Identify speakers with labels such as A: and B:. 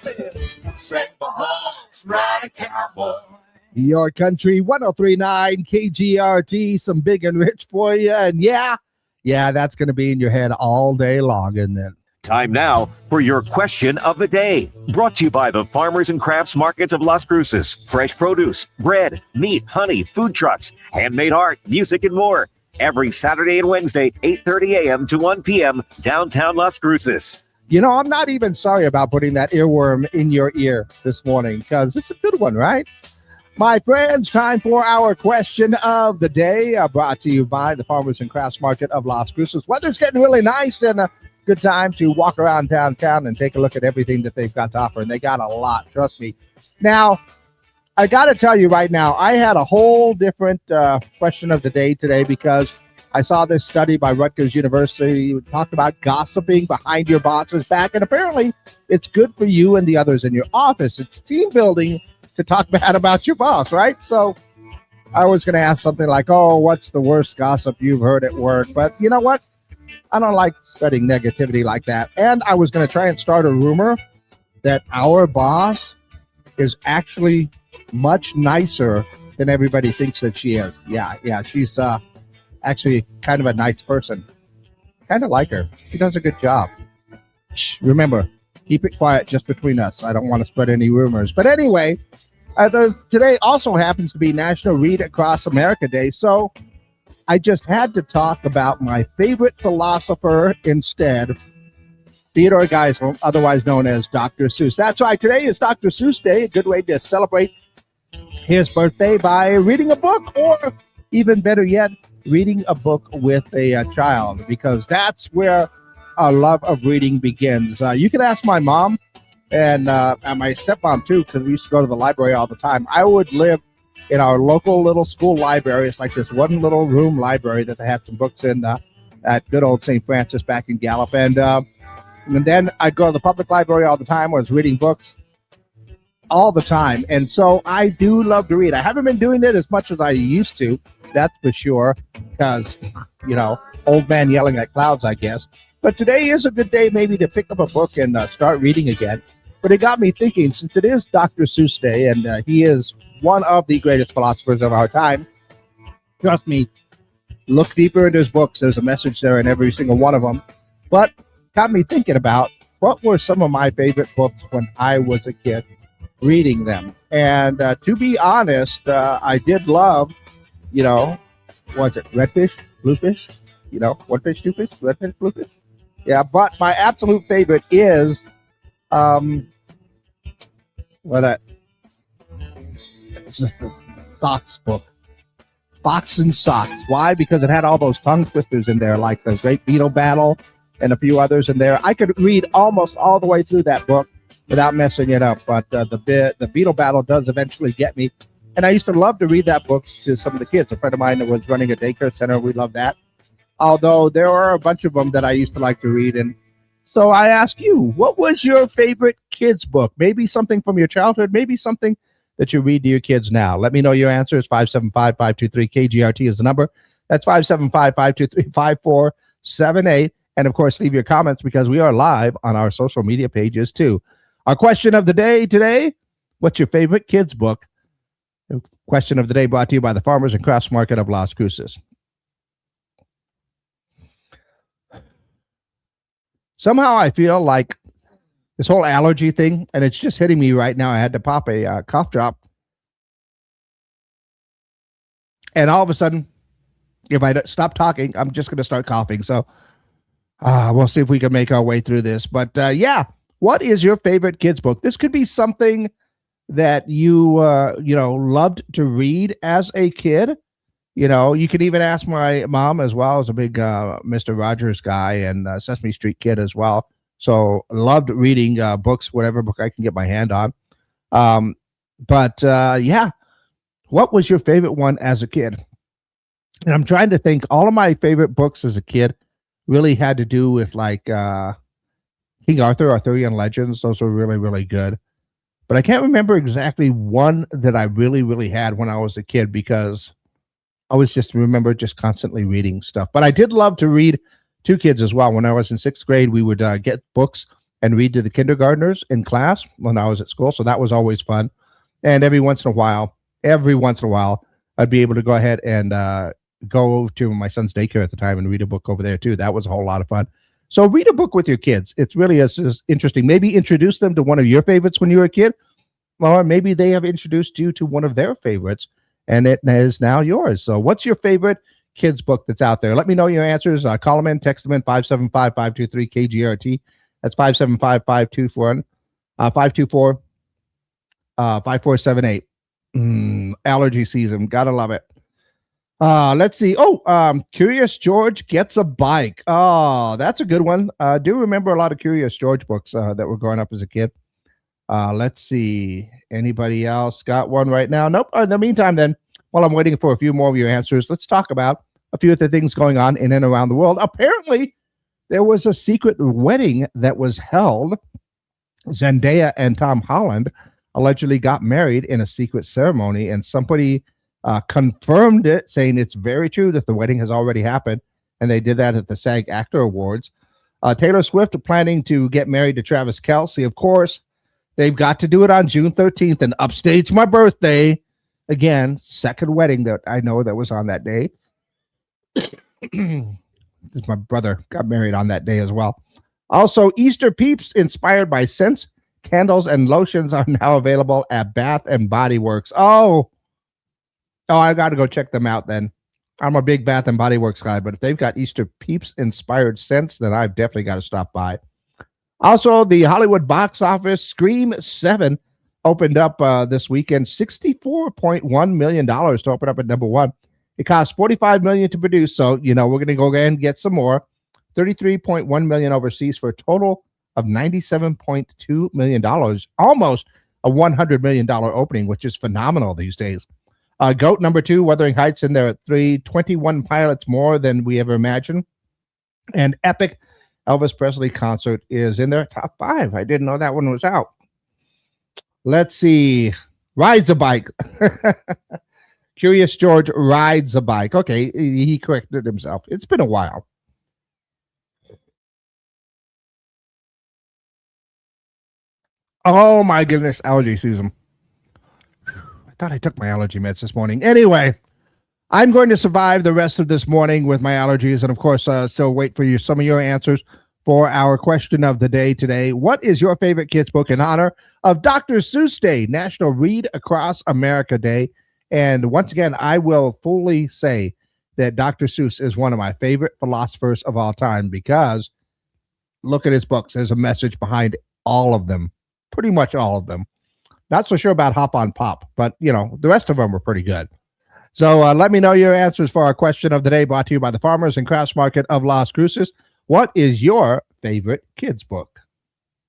A: horses, set my horse, ride a cowboy.
B: Your Country 1039 KGRT, some big and rich for you. And yeah, that's going to be in your head all day long, isn't it?
C: Time now for your question of the day. Brought to you by the Farmers and Crafts Markets of Las Cruces. Fresh produce, bread, meat, honey, food trucks, handmade art, music, and more. Every Saturday and Wednesday, 8:30 a.m. to 1 p.m. downtown Las Cruces.
B: You know, I'm not even sorry about putting that earworm in your ear this morning because it's a good one, right? My friends, time for our question of the day, brought to you by the Farmers and Crafts Market of Las Cruces. Weather's getting really nice and a good time to walk around downtown and take a look at everything that they've got to offer. And they got a lot, trust me. Now, I got to tell you right now, I had a whole different question of the day today because I saw this study by Rutgers University. It talked about gossiping behind your boss's back. And apparently, it's good for you and the others in your office. It's team building to talk bad about your boss, right? So I was going to ask something like, oh, what's the worst gossip you've heard at work? But you know what? I don't like spreading negativity like that. And I was going to try and start a rumor that our boss is actually much nicer than everybody thinks that she is. Yeah. She's actually kind of a nice person. Kind of like her. She does a good job. Shh, remember, keep it quiet just between us. I don't want to spread any rumors. But anyway, today also happens to be National Read Across America Day. So I just had to talk about my favorite philosopher instead, Theodore Geisel, otherwise known as Dr. Seuss. That's right. Today is Dr. Seuss Day, a good way to celebrate his birthday by reading a book, or even better yet, reading a book with a child, because that's where our love of reading begins. You can ask my mom and my stepmom too, because we used to go to the library all the time. I would live in our local little school library. It's like this one little room library that they had some books in at good old St. Francis back in Gallup. And then I'd go to the public library all the time. I was reading books all the time. And so I do love to read. I haven't been doing it as much as I used to, that's for sure, because, old man yelling at clouds, I guess. But today is a good day maybe to pick up a book and start reading again. But it got me thinking, since it is Dr. Seuss Day, and he is one of the greatest philosophers of our time, trust me, look deeper into his books. There's a message there in every single one of them. But got me thinking about what were some of my favorite books when I was a kid, reading them. And to be honest, I did love, was it Redfish, Bluefish? One fish, two fish, redfish, bluefish? Yeah, but my absolute favorite is it's just the Socks book. Fox and Socks. Why? Because it had all those tongue twisters in there, like the Great Beetle Battle and a few others in there. I could read almost all the way through that book without messing it up, but the Beetle Battle does eventually get me. And I used to love to read that book to some of the kids. A friend of mine that was running a daycare center, we loved that. Although there are a bunch of them that I used to like to read. And so I ask you, what was your favorite kids book? Maybe something from your childhood, maybe something that you read to your kids now. Let me know your answer. It's 575-523. KGRT is the number. That's 575-523-5478. And of course, leave your comments because we are live on our social media pages too. Our question of the day today, what's your favorite kids book? Question of the day brought to you by the Farmers and Crafts Market of Las Cruces. Somehow I feel like this whole allergy thing, and it's just hitting me right now. I had to pop a cough drop. And all of a sudden, if I don't stop talking, I'm just going to start coughing. So we'll see if we can make our way through this. But what is your favorite kids book? This could be something that you, loved to read as a kid. You can even ask my mom as well, as a big Mr. Rogers guy and Sesame Street kid as well. So loved reading books, whatever book I can get my hand on. What was your favorite one as a kid? And I'm trying to think. All of my favorite books as a kid really had to do with like King Arthur, Arthurian Legends. Those were really, really good. But I can't remember exactly one that I really, really had when I was a kid, because I was just constantly reading stuff. But I did love to read to kids as well. When I was in 6th grade, we would get books and read to the kindergartners in class when I was at school. So that was always fun. And every once in a while, I'd be able to go ahead and go to my son's daycare at the time and read a book over there too. That was a whole lot of fun. So read a book with your kids. It's really is interesting. Maybe introduce them to one of your favorites when you were a kid, or maybe they have introduced you to one of their favorites, and it is now yours. So what's your favorite kids book that's out there? Let me know your answers. Call them in, text them in, 575-523-KGRT. That's 575-524-5478. Allergy season. Gotta love it. Let's see. Curious George gets a bike. Oh, that's a good one. Do remember a lot of Curious George books that were growing up as a kid. Let's see. Anybody else got one right now? Nope. In the meantime, then, while I'm waiting for a few more of your answers, let's talk about a few of the things going on in and around the world. Apparently, there was a secret wedding that was held. Zendaya and Tom Holland allegedly got married in a secret ceremony, and somebody confirmed it, saying it's very true that the wedding has already happened, and they did that at the SAG Actor Awards. Taylor Swift planning to get married to Travis Kelce. Of course, they've got to do it on June 13th and upstage my birthday. Again, second wedding that I know that was on that day. My brother got married on that day as well. Also, Easter Peeps inspired by scents, candles, and lotions are now available at Bath and Body Works. Oh, I got to go check them out then. I'm a big Bath and Body Works guy, but if they've got Easter Peeps inspired scents, then I've definitely got to stop by. Also, the Hollywood box office, Scream 7 opened up this weekend, $64.1 million to open up at number one. It cost $45 million to produce, so we're going to go ahead and get some more. $33.1 million overseas for a total of $97.2 million, almost a $100 million opening, which is phenomenal these days. GOAT number 2, Wuthering Heights, in there at 3, 21 pilots more than we ever imagined. And Epic Elvis Presley concert is in their top 5. I didn't know that one was out. Let's see. Rides a bike. Curious George rides a bike. Okay, he corrected himself. It's been a while. Oh my goodness, allergy season. I thought I took my allergy meds this morning. Anyway, I'm going to survive the rest of this morning with my allergies, and of course, still wait for some of your answers for our question of the day today. What is your favorite kids book in honor of Dr. Seuss Day, National Read Across America Day? And once again, I will fully say that Dr. Seuss is one of my favorite philosophers of all time, because look at his books. There's a message behind all of them, pretty much all of them. Not so sure about Hop on Pop, but the rest of them were pretty good. So let me know your answers for our question of the day, brought to you by the Farmers and Crafts Market of Las Cruces. What is your favorite kids book?